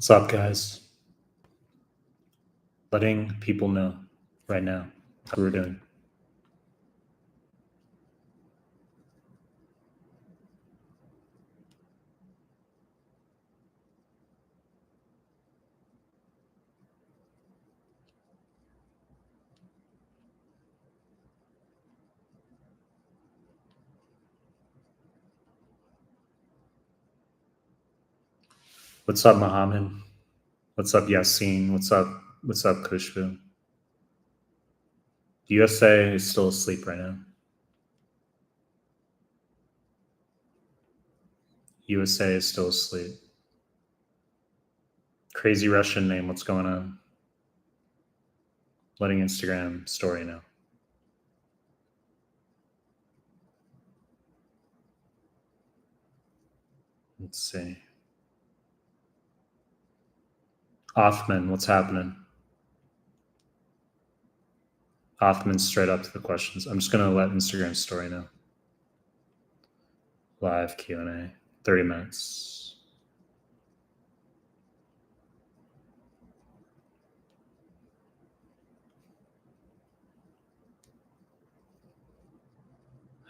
What's up, guys? Letting people know right now how we're doing. What's up, Mohammed? What's up, Yassine? What's up, Kushbu? The USA is still asleep right now. USA is still asleep. Crazy Russian name. What's going on? Letting Instagram story know. Let's see. Othman, what's happening? Othman, straight up to the questions. I'm just going to let Instagram story know. Live Q&A, 30 minutes.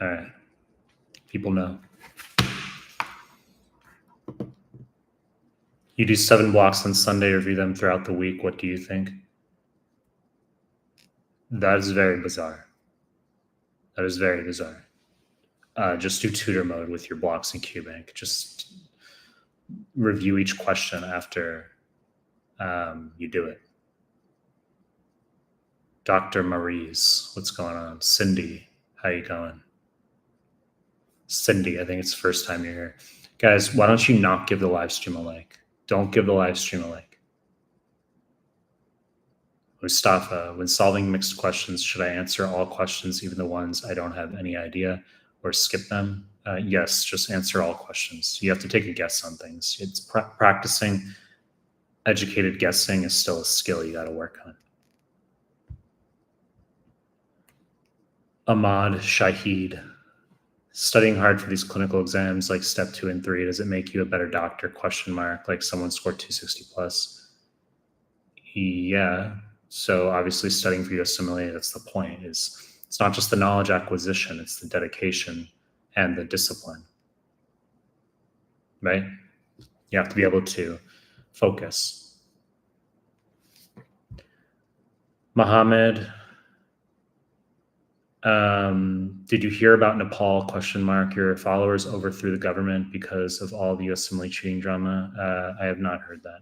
All right. People know. You do 7 blocks on Sunday, review them throughout the week. What do you think? That is very bizarre. That is very bizarre. Just do tutor mode with your blocks in QBank. Just review each question after you do it. Dr. Maurice, what's going on? Cindy, how you going? Cindy, I think it's the first time you're here. Guys, why don't you not give the live stream a like? Don't give the live stream a like. Mustafa, when solving mixed questions, should I answer all questions, even the ones I don't have any idea, or skip them? Yes, just answer all questions. You have to take a guess on things. It's practicing. Educated guessing is still a skill you got to work on. Ahmad Shahid, studying hard for these clinical exams like step 2 and 3, does it make you a better doctor? Question mark. Like someone scored 260 plus. Yeah. So obviously studying for USMLE, that's the point, is it's not just the knowledge acquisition, it's the dedication and the discipline, right? You have to be able to focus. Mohammed, did you hear about Nepal? Question mark. Your followers overthrew the government because of all the USMLE cheating drama. I have not heard that.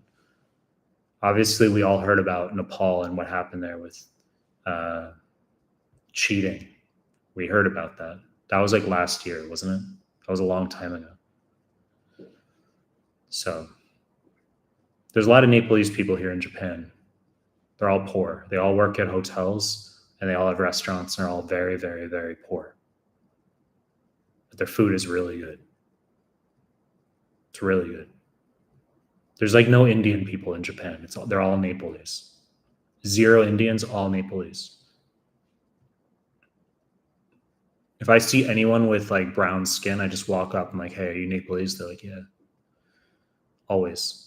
Obviously, we all heard about Nepal and what happened there with cheating. We heard about that. That was like last year, wasn't it? That was a long time ago. So there's a lot of Nepalese people here in Japan. They're all poor. They all work at hotels and they all have restaurants and they're all very, very, very poor. But their food is really good. It's really good. There's like no Indian people in Japan. They're all Nepalese. 0 Indians, all Nepalese. If I see anyone with like brown skin, I just walk up and like, hey, are you Nepalese? They're like, yeah. Always.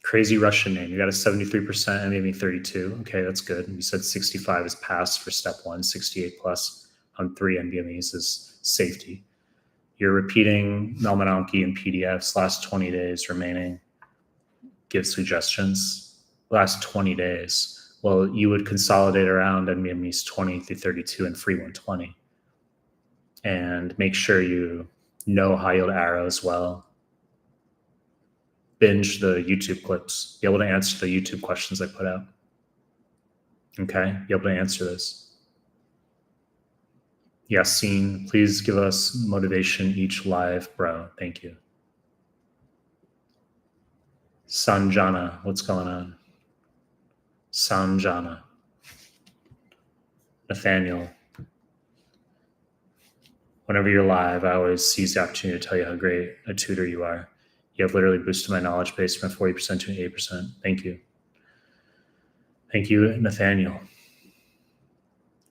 Crazy Russian name. You got a 73% and maybe 32. Okay, that's good. You said 65 is passed for step 1, 68 plus on 3 NBMEs is safety. You're repeating Mehlmanmedical and PDFs, last 20 days remaining. Give suggestions. Last 20 days. Well, you would consolidate around NBMEs 20 through 32 and free 120. And make sure you know high yield arrows well. Binge the YouTube clips. Be able to answer the YouTube questions I put out. Okay? Be able to answer this. Yassine, please give us motivation each live, bro. Thank you. Sanjana, what's going on? Sanjana. Nathaniel. Whenever you're live, I always seize the opportunity to tell you how great a tutor you are. You have literally boosted my knowledge base from 40% to 8%. Thank you. Thank you, Nathaniel.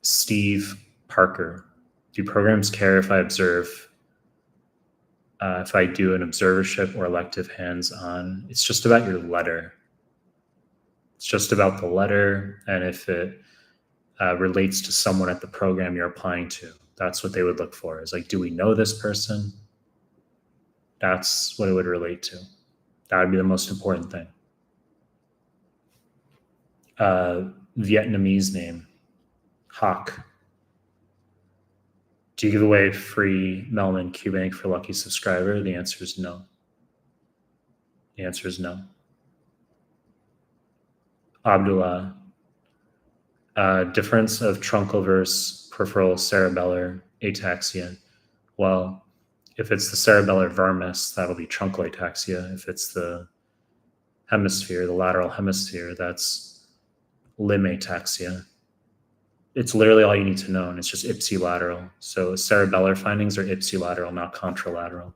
Steve Parker. Do programs care if I observe If I do an observership or elective hands-on, it's just about your letter. It's just about the letter, and if it relates to someone at the program you're applying to. That's what they would look for. Is like, do we know this person? That's what it would relate to. That would be the most important thing. Vietnamese name, Hoc. Do you give away free Mehlman QBank for lucky subscriber? The answer is no. The answer is no. Abdullah. Difference of truncal versus peripheral cerebellar ataxia. Well, if it's the cerebellar vermis, that'll be truncal ataxia. If it's the hemisphere, the lateral hemisphere, that's limb ataxia. It's literally all you need to know, and it's just ipsilateral. So cerebellar findings are ipsilateral, not contralateral.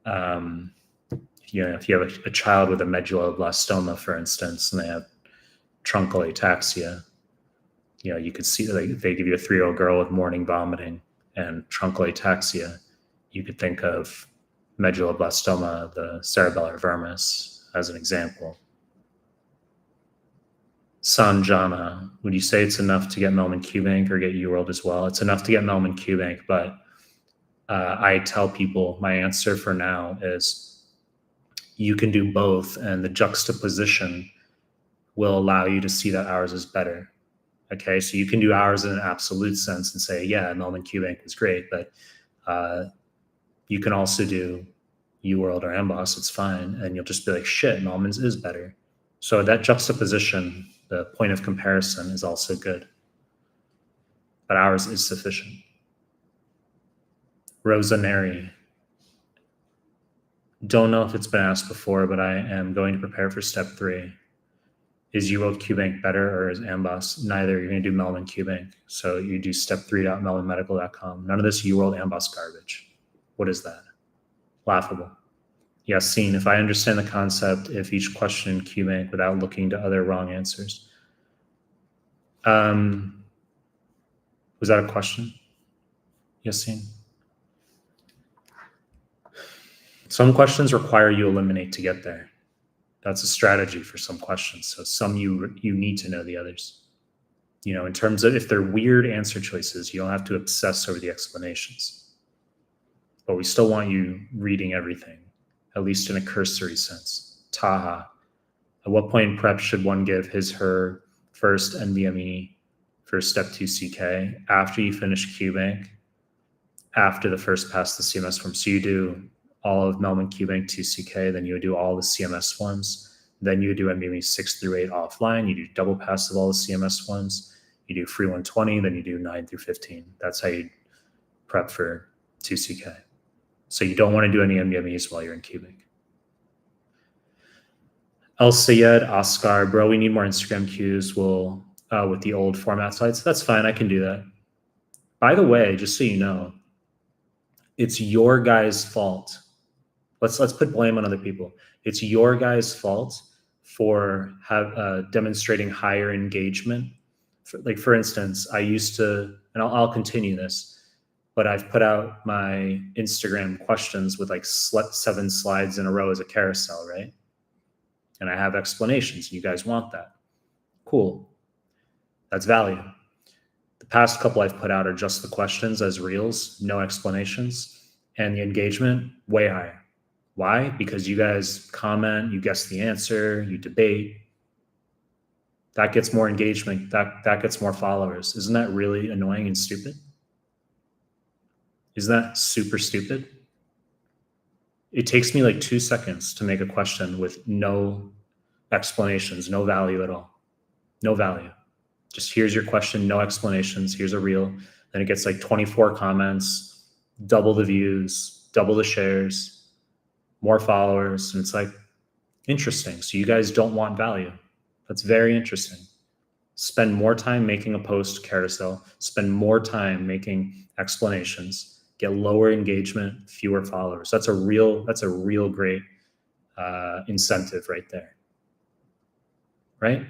If you have a child with a medulloblastoma, for instance, and they have truncal ataxia, you could see they give you a 3-year-old girl with morning vomiting and truncal ataxia. You could think of medulloblastoma, the cerebellar vermis, as an example. Sanjana, would you say it's enough to get Mehlman QBank or get UWorld as well? It's enough to get Mehlman QBank, but I tell people my answer for now is you can do both, and the juxtaposition will allow you to see that ours is better. Okay, so you can do ours in an absolute sense and say, yeah, Mehlman QBank was great, but you can also do UWorld or Amboss, it's fine, and you'll just be like, shit, Mehlman's is better. So that juxtaposition, the point of comparison, is also good. But ours is sufficient. Rosaneri. Don't know if it's been asked before, but I am going to prepare for step 3. Is UWorld QBank better or is Amboss? Neither. You're going to do Mehlman QBank. So you do step3.mehlmanmedical.com. None of this UWorld Amboss garbage. What is that? Laughable. Yassine, if I understand the concept, if each question in QBank without looking to other wrong answers. Was that a question? Yassine? Some questions require you eliminate to get there. That's a strategy for some questions. So some you need to know the others. In terms of if they're weird answer choices, you don't have to obsess over the explanations. But we still want you reading everything, at least in a cursory sense. Taha, at what point in prep should one give her first NBME for step 2 CK? After you finish QBank, after the first pass the CMS form. So you do all of Mehlman QBank 2 CK, then you would do all the CMS forms. Then you would do NBME 6 through 8 offline. You do double pass of all the CMS ones. You do free 120, then you do 9 through 15. That's how you prep for 2 CK. So you don't want to do any NBMEs while you're in QBank. El Sayed, Oscar, bro, we need more Instagram cues with the old format slides. That's fine, I can do that. By the way, just so you know, it's your guys' fault. Let's put blame on other people. It's your guys' fault for demonstrating higher engagement. For instance, I used to, and I'll continue this, but I've put out my Instagram questions with like 7 slides in a row as a carousel, right? And I have explanations. You guys want that. Cool. That's value. The past couple I've put out are just the questions as reels, no explanations, and the engagement way higher. Why? Because you guys comment, you guess the answer, you debate. That gets more engagement, that gets more followers. Isn't that really annoying and stupid? Isn't that super stupid? It takes me like 2 seconds to make a question with no explanations, no value at all. No value. Just here's your question, no explanations, here's a reel. Then it gets like 24 comments, double the views, double the shares, more followers. And it's like, interesting. So you guys don't want value. That's very interesting. Spend more time making a post carousel, spend more time making explanations, get lower engagement, fewer followers. That's a real great incentive right there. Right?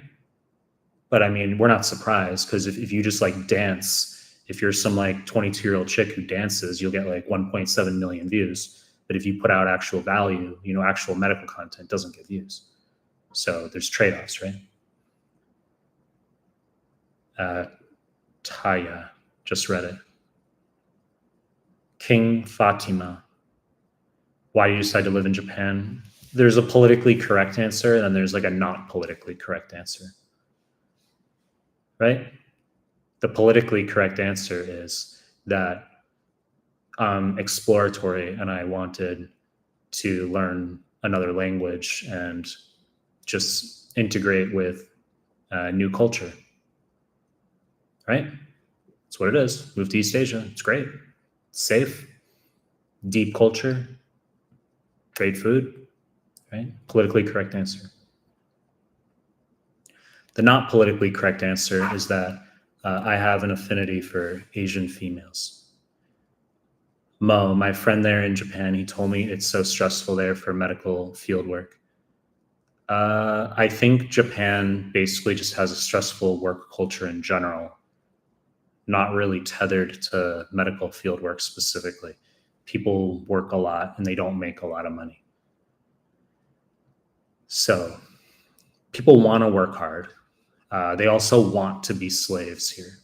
But I mean, we're not surprised because if you just like dance If you're some like 22-year-old chick who dances, you'll get like 1.7 million views. But if you put out actual value, actual medical content, doesn't get views. So there's trade-offs, right? Taya, just read it. King Fatima, why do you decide to live in Japan? There's a politically correct answer, and then there's like a not politically correct answer, right? The politically correct answer is that I'm exploratory and I wanted to learn another language and just integrate with new culture, right? That's what it is. Move to East Asia. It's great. It's safe. Deep culture. Great food, right? Politically correct answer. The not politically correct answer is that I have an affinity for Asian females. Mo, my friend there in Japan, he told me it's so stressful there for medical field work. I think Japan basically just has a stressful work culture in general, not really tethered to medical field work specifically. People work a lot and they don't make a lot of money. So people want to work hard. They also want to be slaves here.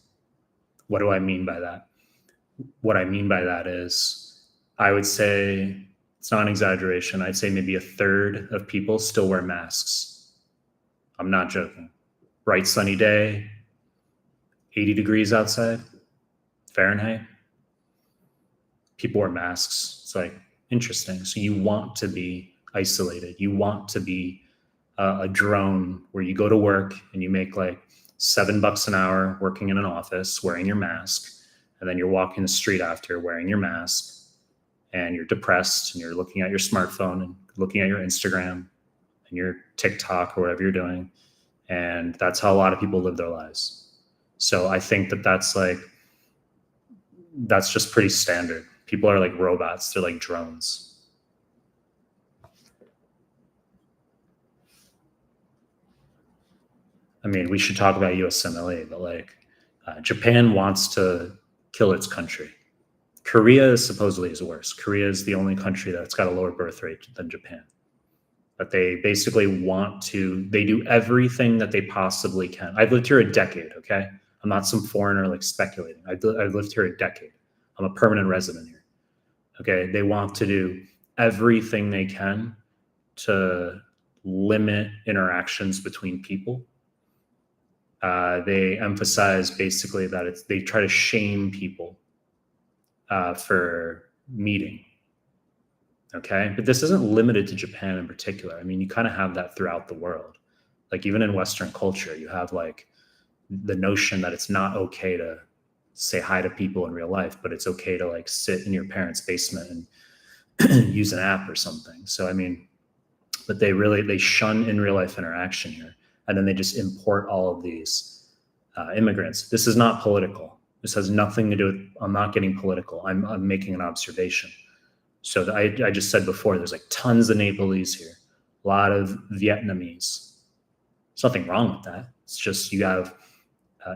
What do I mean by that? What I mean by that is, I would say, it's not an exaggeration, I'd say maybe a third of people still wear masks. I'm not joking. Bright sunny day, 80 degrees outside, Fahrenheit. People wear masks. It's like, interesting. So you want to be isolated. You want to be a drone where you go to work and you make like $7 an hour working in an office wearing your mask, and then you're walking the street after wearing your mask, and you're depressed and you're looking at your smartphone and looking at your Instagram and your TikTok or whatever you're doing. And that's how a lot of people live their lives. So I think that that's just pretty standard. People are like robots. They're like drones. I mean, we should talk about USMLE, but like Japan wants to kill its country. Korea supposedly is worse. Korea is the only country that's got a lower birth rate than Japan. But they basically they do everything that they possibly can. I've lived here a decade, okay? I'm not some foreigner like speculating. I've lived here a decade. I'm a permanent resident here, okay? They want to do everything they can to limit interactions between people. They emphasize basically that they try to shame people for meeting. Okay. But this isn't limited to Japan in particular. I mean, you kind of have that throughout the world. Like even in Western culture, you have like the notion that it's not okay to say hi to people in real life, but it's okay to like sit in your parents' basement and use an app or something. So, I mean, but they shun in real life interaction here. And then they just import all of these immigrants. This is not political. This has nothing to do with, I'm not getting political. I'm making an observation. So I just said before, there's like tons of Nepalese here, a lot of Vietnamese. There's nothing wrong with that. It's just you have,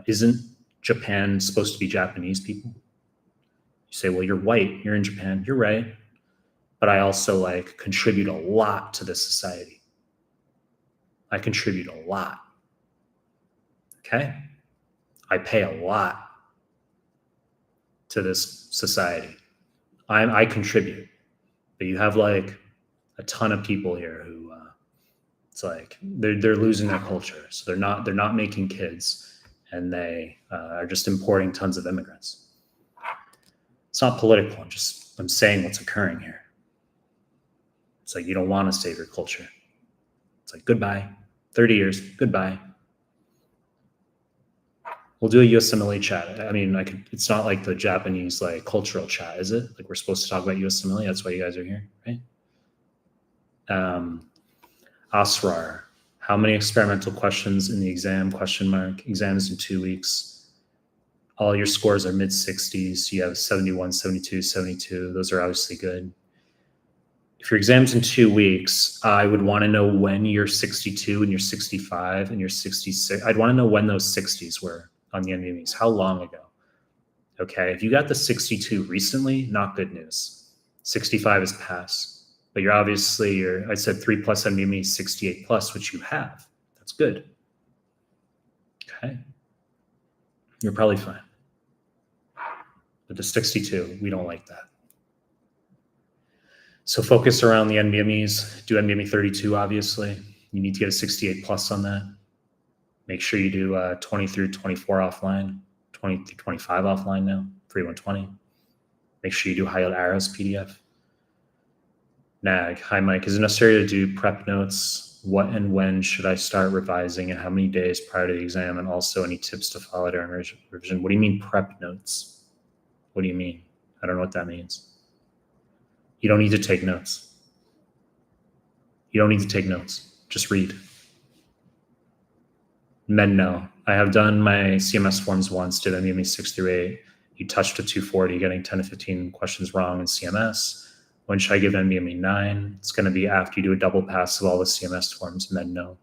isn't Japan supposed to be Japanese people? You say, well, you're white, you're in Japan. You're right. But I also like contribute a lot to this society. I contribute a lot. Okay? I pay a lot to this society. I contribute. But you have like a ton of people here who it's like they're losing their culture. So they're not making kids, and they are just importing tons of immigrants. It's not political. I'm saying what's occurring here. It's like you don't want to save your culture. It's like goodbye. 30 years, goodbye. We'll do a USMLE chat. I mean, it's not like the Japanese like cultural chat, is it? Like we're supposed to talk about USMLE. That's why you guys are here, right? Asrar, how many experimental questions in the exam? ? Exam is in 2 weeks. All your scores are mid 60s. You have 71, 72, 72. Those are obviously good. If your exam's in 2 weeks, I would want to know when you're 62 and you're 65 and you're 66. I'd want to know when those 60s were on the NVMEs. How long ago? Okay, if you got the 62 recently, not good news. 65 is pass, but you're obviously, I said 3 plus NVMe, 68 plus, which you have. That's good. Okay, you're probably fine. But the 62, we don't like that. So focus around the NVMEs. Do NVMe 32, obviously. You need to get a 68 plus on that. Make sure you do 20 through 24 offline, 20 through 25 offline now, 3120. Make sure you do high yield arrows PDF. Nag, hi Mike, is it necessary to do prep notes? What and when should I start revising and how many days prior to the exam? And also any tips to follow during revision? What do you mean prep notes? What do you mean? I don't know what that means. You don't need to take notes. You don't need to take notes. Just read. No. I have done my CMS forms once, did NVMe 6 through 8. You touched a 240, getting 10 to 15 questions wrong in CMS. When should I give NVMe 9? It's going to be after you do a double pass of all the CMS forms, no.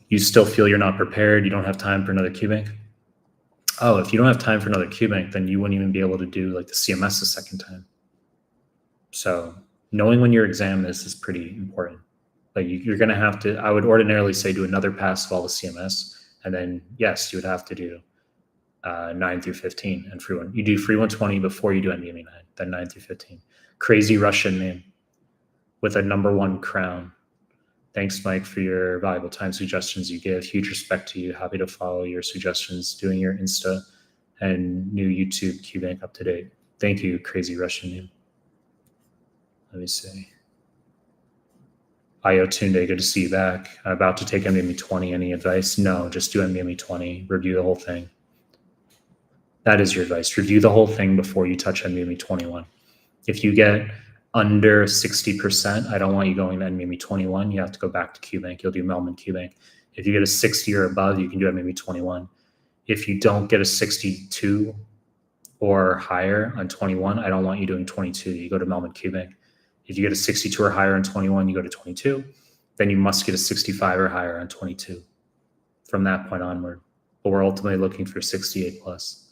You still feel you're not prepared, you don't have time for another QBank? Oh, if you don't have time for another QBank, then you wouldn't even be able to do like the CMS a second time. So knowing when your exam is pretty important. Like you're going to have to, I would ordinarily say do another pass of all the CMS. And then yes, you would have to do 9 through 15 and free one. You do free 120 before you do NVMe 9, then 9 through 15. Crazy Russian name with a #1 crown. Thanks, Mike, for your valuable time suggestions you give. Huge respect to you. Happy to follow your suggestions, doing your Insta and new YouTube QBank up to date. Thank you, Crazy Russian name. Let me see. Io Tunde, good to see you back. I'm about to take NVMe 20. Any advice? No, just do NVMe 20. Review the whole thing. That is your advice. Review the whole thing before you touch NVMe 21. If you get under 60%, I don't want you going to NVMe 21. You have to go back to QBank. You'll do Mehlman QBank. If you get a 60 or above, you can do NVMe 21. If you don't get a 62 or higher on 21, I don't want you doing 22. You go to Mehlman QBank. If you get a 62 or higher on 21, you go to 22. Then you must get a 65 or higher on 22 from that point onward. But we're ultimately looking for 68 plus.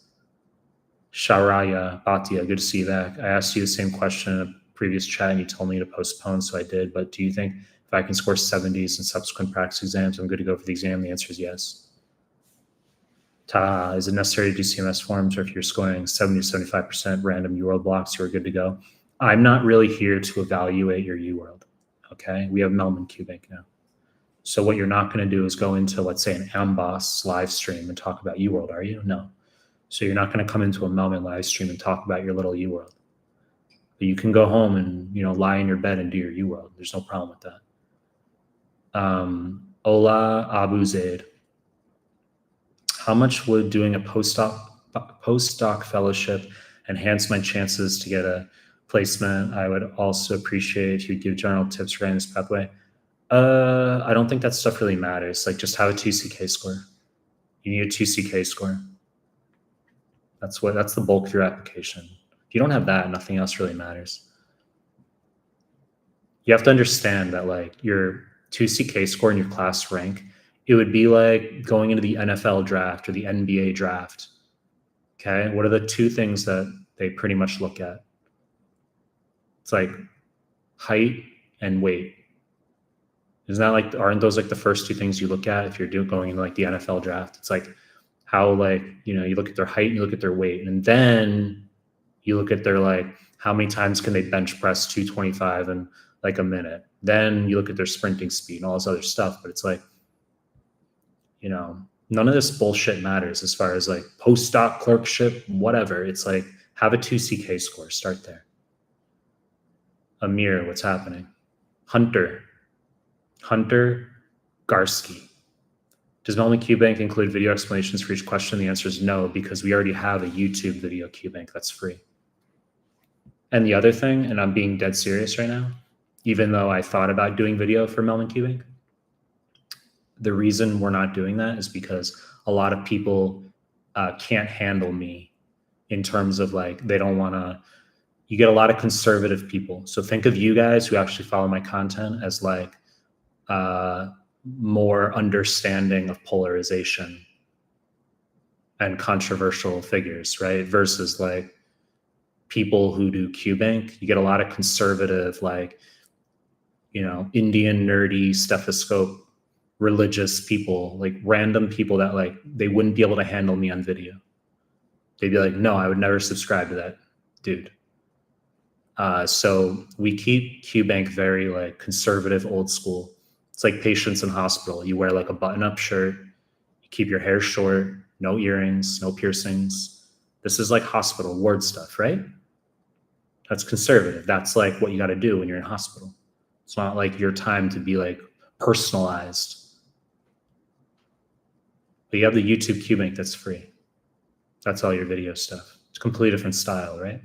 Sharaya Bhatia, good to see you back. I asked you the same question in a previous chat and you told me to postpone, so I did. But do you think if I can score 70s in subsequent practice exams, I'm good to go for the exam? The answer is yes. Ta, is it necessary to do CMS forms, or if you're scoring 70 to 75% random UWorld blocks, you're good to go? I'm not really here to evaluate your UWorld, okay? We have Mehlman QBank now. So what you're not going to do is go into, let's say, an Amboss live stream and talk about UWorld, are you? No. So you're not going to come into a Mehlman live stream and talk about your little UWorld. But you can go home and lie in your bed and do your UWorld. There's no problem with that. Ola Abu Zaid. How much would doing a postdoc fellowship enhance my chances to get a placement? I would also appreciate if you'd give general tips regarding this pathway. I don't think that stuff really matters. Like, just have a 2CK score. You need a 2CK score. That's the bulk of your application. If you don't have that, nothing else really matters. You have to understand that like your 2CK score and your class rank, it would be like going into the NFL draft or the NBA draft. Okay, what are the two things that they pretty much look at? It's like height and weight. Isn't that like, aren't those like the first two things you look at if you're going into like the NFL draft? It's like how you look at their height and you look at their weight, and then you look at their like how many times can they bench press 225 in like a minute. Then you look at their sprinting speed and all this other stuff. But it's like, none of this bullshit matters as far as like postdoc clerkship, whatever. It's like, have a 2CK score, start there. Amir, what's happening? Hunter Garsky. Does Mehlman QBank include video explanations for each question? The answer is no, because we already have a YouTube video QBank that's free. And the other thing, and I'm being dead serious right now, even though I thought about doing video for Mehlman QBank, the reason we're not doing that is because a lot of people can't handle me in terms of like, they don't want to, you get a lot of conservative people. So think of you guys who actually follow my content as like more understanding of polarization and controversial figures, right? Versus like people who do QBank, you get a lot of conservative, like, Indian nerdy stethoscope religious people, like random people that like they wouldn't be able to handle me on video. They'd be like, no, I would never subscribe to that dude. So we keep QBank very like conservative, old school. It's like patients in hospital. You wear like a button-up shirt, you keep your hair short, no earrings, no piercings. This is like hospital ward stuff, right? That's conservative. That's like what you got to do when you're in hospital. It's not like your time to be like personalized. But you have the YouTube QBank that's free. That's all your video stuff. It's a completely different style, right?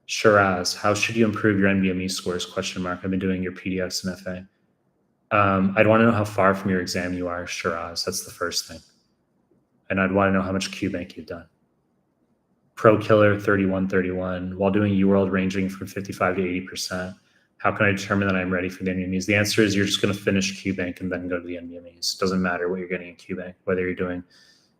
Shiraz, how should you improve your NBME scores? Question mark. I've been doing your PDX and FA. I'd want to know how far from your exam you are, Shiraz. That's the first thing. And I'd want to know how much QBank you've done. Pro Killer 3131, while doing UWorld ranging from 55 to 80%. How can I determine that I'm ready for the NBMEs? The answer is you're just going to finish QBank and then go to the NBMEs. It doesn't matter what you're getting in QBank, whether you're doing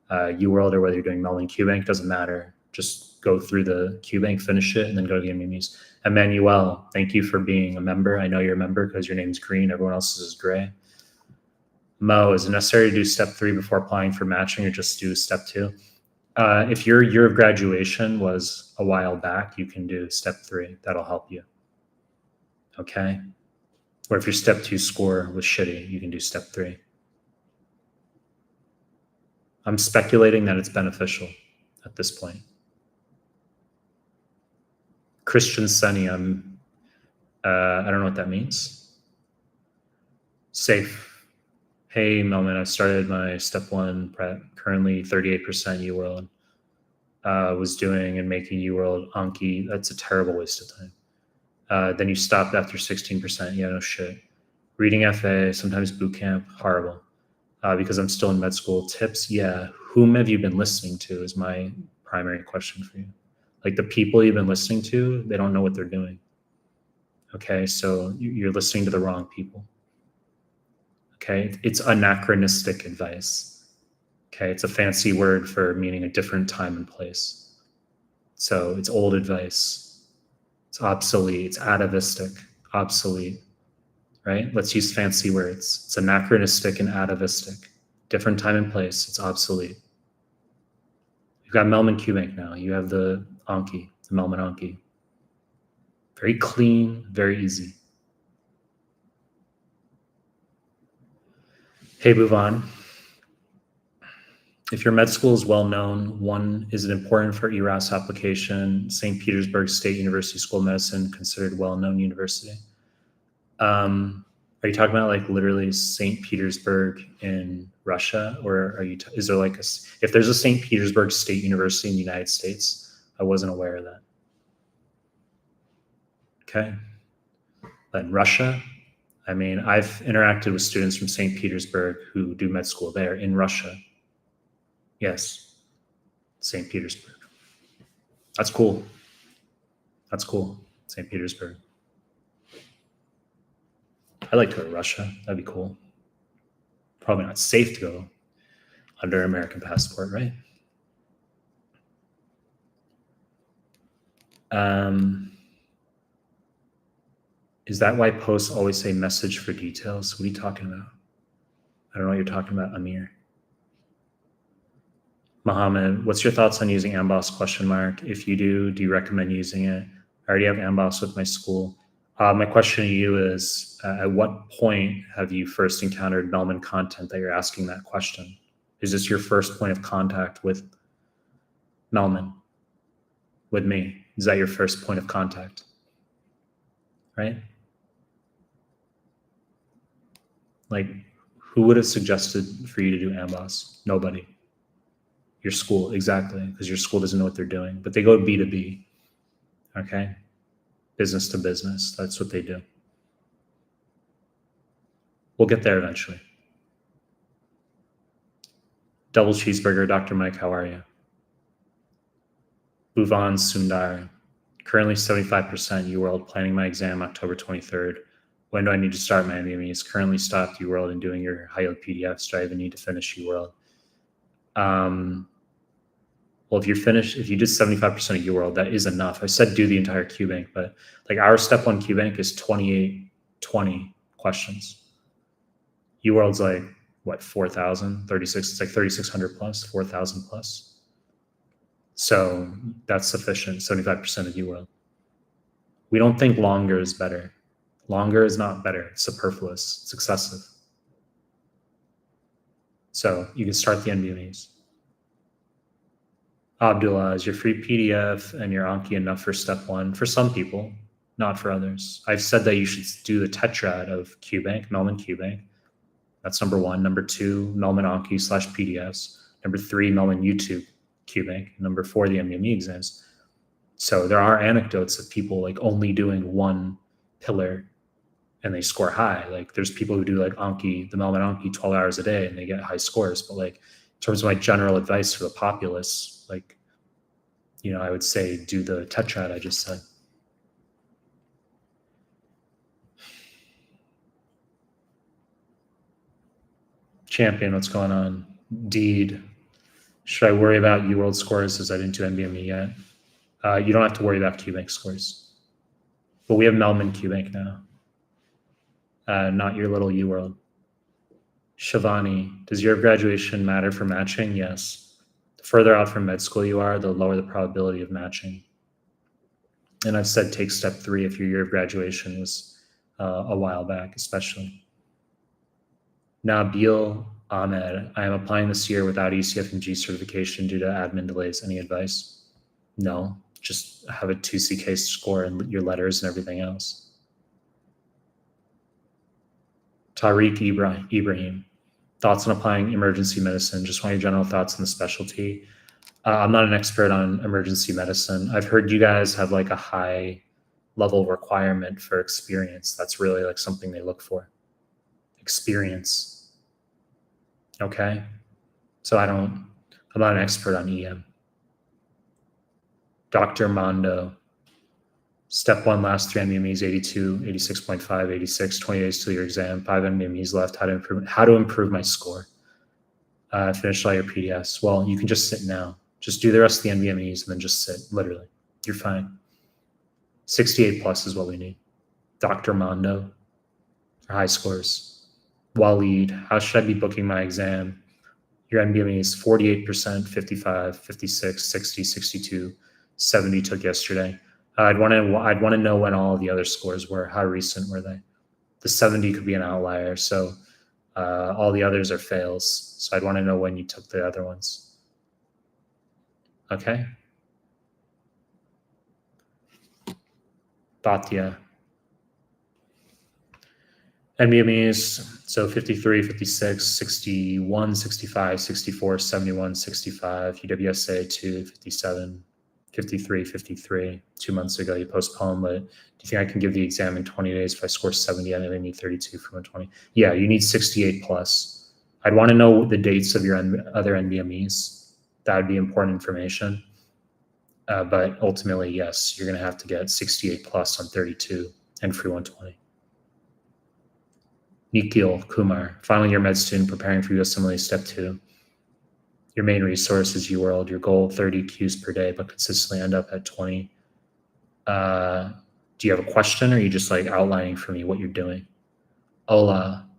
UWorld or whether you're doing Mehlman QBank, doesn't matter. Just go through the QBank, finish it, and then go to the NBMEs. Emmanuel, thank you for being a member. I know you're a member because your name's green. Everyone else's is gray. Mo, is it necessary to do step 3 before applying for matching or just do step 2? If your year of graduation was a while back, you can do step 3. That'll help you. Okay? Or if your step 2 score was shitty, you can do step 3. I'm speculating that it's beneficial at this point. Christian Sunny, I don't know what that means. Safe. Hey, Melman, I started my step 1 prep, currently 38% UWorld. Was doing and making UWorld Anki. That's a terrible waste of time. Then you stopped after 16%. Yeah, no shit. Reading FA, sometimes boot camp, horrible. Because I'm still in med school. Tips, yeah. Whom have you been listening to is my primary question for you. Like the people you've been listening to, they don't know what they're doing. Okay, so you're listening to the wrong people. Okay, it's anachronistic advice. Okay, it's a fancy word for meaning a different time and place. So it's old advice. It's obsolete. It's atavistic, obsolete, right? Let's use fancy words. It's anachronistic and atavistic. Different time and place. It's obsolete. You've got Mehlman QBank now. You have the Anki, the Mehlman Anki. Very clean, very easy. Hey, Bhuvan. If your med school is well known, one, is it important for ERAS application? St. Petersburg State University School of Medicine, considered well-known university. Are you talking about like literally St. Petersburg in Russia, or is there like if there's a St. Petersburg State University in the United States? I wasn't aware of that. Okay, but in Russia, I mean, I've interacted with students from St. Petersburg who do med school there in Russia. Yes, St. Petersburg. That's cool. That's cool, St. Petersburg. I'd like to go to Russia. That'd be cool. Probably not safe to go under American passport, right? Is that why posts always say message for details? What are you talking about? I don't know what you're talking about, Amir. Mohammed, what's your thoughts on using Amboss ? If you do you recommend using it? I already have Amboss with my school. My question to you is, at what point have you first encountered Mehlman content that you're asking that question? Is this your first point of contact with Mehlman? With me? Is that your first point of contact? Right? Like, who would have suggested for you to do Amboss? Nobody. Your school, exactly, because your school doesn't know what they're doing. But they go B2B, okay? Business to business, that's what they do. We'll get there eventually. Double cheeseburger, Dr. Mike, how are you? Bhuvan Sundar, currently 75% UWorld, planning my exam October 23rd. When do I need to start my NBMEs? Currently stopped UWorld and doing your high yield PDFs. Do I even need to finish UWorld? Well, if you're finished, if you did 75% of UWorld, that is enough. I said do the entire QBank, but like our step one QBank is 2820 questions. UWorld's like what, 4,000, 36, it's like 3,600 plus, 4,000 plus. So that's sufficient, 75% of UWorld. We don't think longer is better. Longer is not better, it's superfluous, it's excessive. So you can start the NBMEs. Abdullah, is your free PDF and your Anki enough for step one? For some people, not for others. I've said that you should do the tetrad of QBank, Mehlman QBank. That's number one. Number two, Mehlman Anki / PDFs. Number three, Mehlman YouTube QBank. Number four, the NBME exams. So there are anecdotes of people like only doing one pillar and they score high. Like there's people who do like Anki, the Mehlman Anki 12 hours a day and they get high scores. But like in terms of my general advice for the populace, like, you know, I would say do the tetrad I just said. Champion, what's going on? Deed, should I worry about UWorld scores as I didn't do NBME yet? You don't have to worry about QBank scores. But we have Mehlman QBank now. Not your little UWorld. Shivani, does year of graduation matter for matching? Yes. The further out from med school you are, the lower the probability of matching. And I've said take step 3 if your year of graduation was a while back, especially. Nabil Ahmed, I am applying this year without ECFMG certification due to admin delays. Any advice? No, just have a 2CK score and your letters and everything else. Tariq Ibrahim, thoughts on applying emergency medicine? Just want your general thoughts on the specialty. I'm not an expert on emergency medicine. I've heard you guys have like a high level requirement for experience. That's really like something they look for. Experience. Okay. So I'm not an expert on EM. Dr. Mondo, step 1, last 3 NBMEs, 82, 86.5, 86, 20 days till your exam, 5 NBMEs left, how to improve my score. Finish all your PDFs. Well, you can just sit now. Just do the rest of the NBMEs and then just sit, literally. You're fine. 68 plus is what we need. Dr. Mondo for high scores. Waleed, how should I be booking my exam? Your NBME is 48%, 55, 56, 60, 62, 70 took yesterday. I'd want to know when all the other scores were. How recent were they? The 70 could be an outlier, so all the others are fails. So I'd want to know when you took the other ones. Okay. Batya. NBMEs, so 53, 56, 61, 65, 64, 71, 65, UWSA 2, 57, 53, 53. 2 months ago you postponed, but do you think I can give the exam in 20 days? If I score 70, I only need 32 for 120. Yeah, you need 68 plus. I'd want to know the dates of your other NBMEs. That would be important information. But ultimately, yes, you're going to have to get 68 plus on 32 and free 120. Nikhil Kumar, final year med student preparing for USMLE step 2. Your main resource is UWorld. Your goal 30 Qs per day, but consistently end up at 20. Do you have a question, or are you just like outlining for me what you're doing? Ola.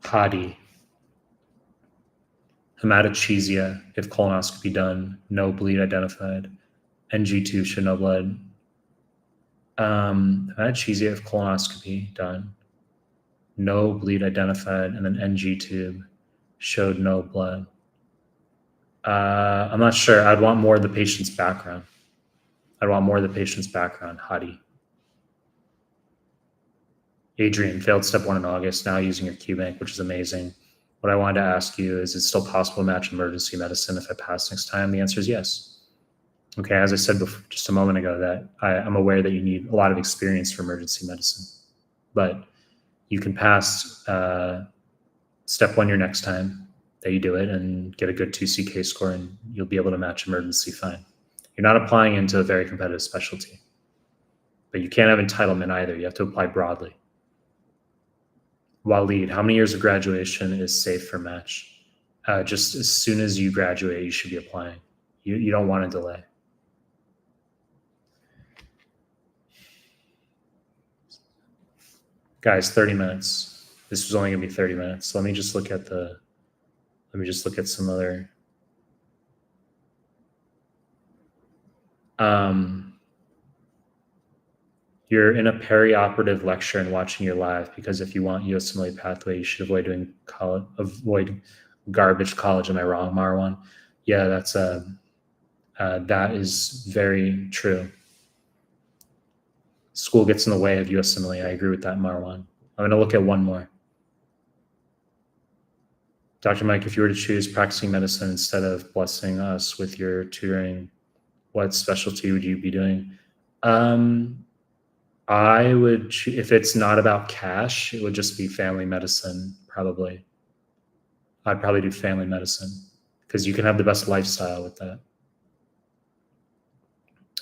Hadi. Hematochezia, if colonoscopy done, no bleed identified. NG2 should no blood. Hematochezia, if colonoscopy done, no bleed identified, and then NG tube showed no blood. I'm not sure. I'd want more of the patient's background. Hadi. Adrian, failed step 1 in August, now using your QBank, which is amazing. What I wanted to ask you is it still possible to match emergency medicine if I pass next time? The answer is yes. Okay, as I said before, just a moment ago, that I'm aware that you need a lot of experience for emergency medicine, but you can pass step 1 your next time that you do it and get a good 2CK score, and you'll be able to match emergency fine. You're not applying into a very competitive specialty, but you can't have entitlement either. You have to apply broadly. Waleed, how many years of graduation is safe for match? Just as soon as you graduate, you should be applying. You don't want to delay. Guys, 30 minutes. This was only gonna be 30 minutes. So let me just look at some other. You're in a perioperative lecture and watching your live because if you want USMLE pathway, you should avoid garbage college. Am I wrong, Marwan? Yeah, that is very true. School gets in the way of USMLE. I agree with that, Marwan. I'm going to look at one more. Dr. Mike, if you were to choose practicing medicine instead of blessing us with your tutoring, what specialty would you be doing? I would, if it's not about cash, it would just be family medicine, probably. I'd probably do family medicine because you can have the best lifestyle with that.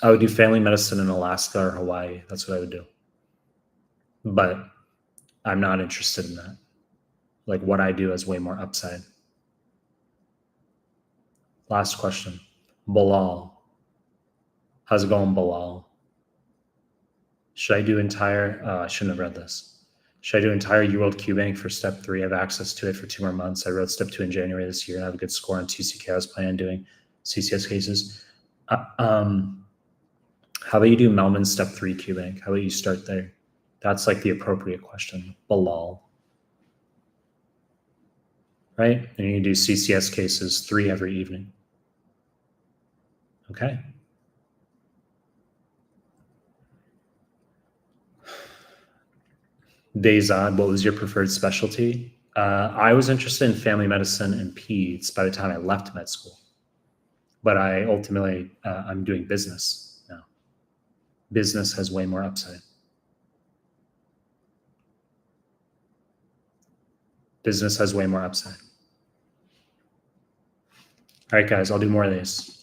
I would do family medicine in Alaska or Hawaii. That's what I would do. But I'm not interested in that. Like what I do has way more upside. Last question. Bilal. How's it going, Bilal? Should I do entire, I shouldn't have read this. Should I do entire UWorld QBank for step 3? I have access to it for 2 more months. I wrote step 2 in January this year and I have a good score on TCK. I was planning on doing CCS cases. How about you do Mehlman step 3 QBank? How about you start there? That's like the appropriate question. Bilal. Right? And you can do CCS cases 3 every evening. Okay. Dazad, what was your preferred specialty? I was interested in family medicine and peds by the time I left med school. But I ultimately, I'm doing business now. Business has way more upside. Business has way more upside. All right, guys, I'll do more of these.